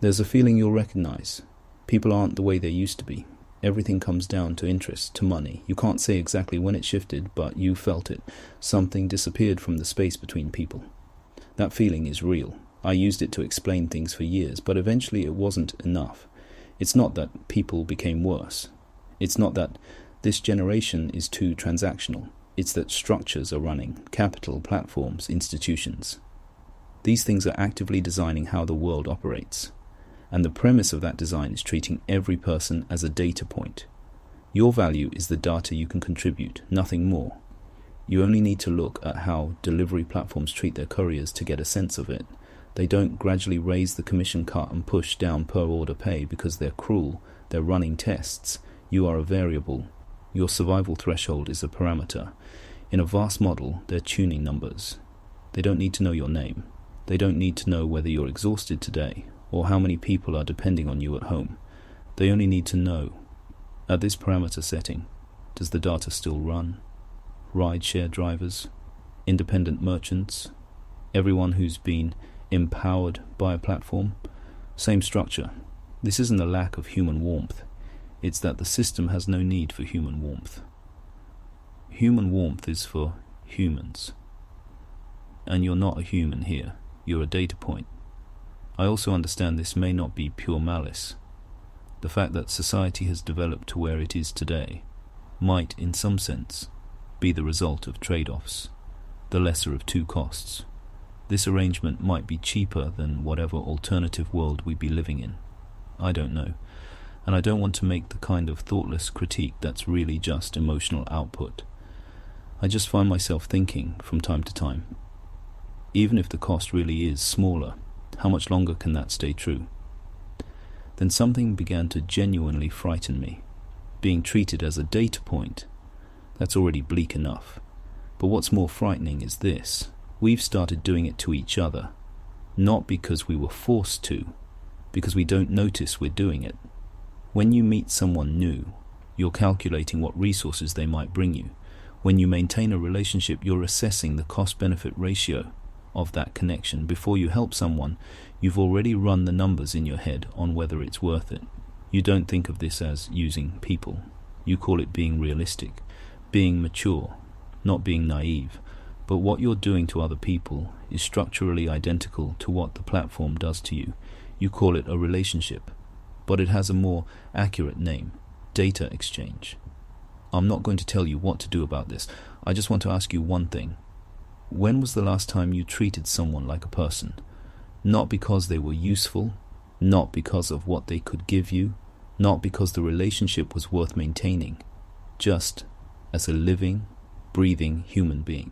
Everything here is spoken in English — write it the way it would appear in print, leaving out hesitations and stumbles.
There's a feeling you'll recognize. People aren't the way they used to be. Everything comes down to interest, to money. You can't say exactly when it shifted, but you felt it. Something disappeared from the space between people. That feeling is real. I used it to explain things for years, but eventually it wasn't enough. It's not that people became worse. It's not that this generation is too transactional. It's that structures are running, capital, platforms, institutions. These things are actively designing how the world operates. And the premise of that design is treating every person as a data point. Your value is the data you can contribute, nothing more. You only need to look at how delivery platforms treat their couriers to get a sense of it. They don't gradually raise the commission cut and push down per order pay because they're cruel. They're running tests. You are a variable. Your survival threshold is a parameter. In a vast model, they're tuning numbers. They don't need to know your name. They don't need to know whether you're exhausted today or how many people are depending on you at home. They only need to know, at this parameter setting, does the data still run? Ride-share drivers, independent merchants, everyone who's been empowered by a platform, same structure. This isn't a lack of human warmth. It's that the system has no need for human warmth. Human warmth is for humans. And you're not a human here. You're a data point. I also understand this may not be pure malice. The fact that society has developed to where it is today might, in some sense, be the result of trade-offs, the lesser of two costs. This arrangement might be cheaper than whatever alternative world we'd be living in. I don't know, and I don't want to make the kind of thoughtless critique that's really just emotional output. I just find myself thinking, from time to time, even if the cost really is smaller, how much longer can that stay true? Then something began to genuinely frighten me. Being treated as a data point, that's already bleak enough. But what's more frightening is this. We've started doing it to each other, not because we were forced to, because we don't notice we're doing it. When you meet someone new, you're calculating what resources they might bring you. When you maintain a relationship, you're assessing the cost-benefit ratio of that connection. Before you help someone, you've already run the numbers in your head on whether it's worth it. You don't think of this as using people. You call it being realistic, being mature, not being naive. But what you're doing to other people is structurally identical to what the platform does to you. You call it a relationship, but it has a more accurate name: data exchange. I'm not going to tell you what to do about this. I just want to ask you one thing. When was the last time you treated someone like a person? Not because they were useful, not because of what they could give you, not because the relationship was worth maintaining, just as a living, breathing human being.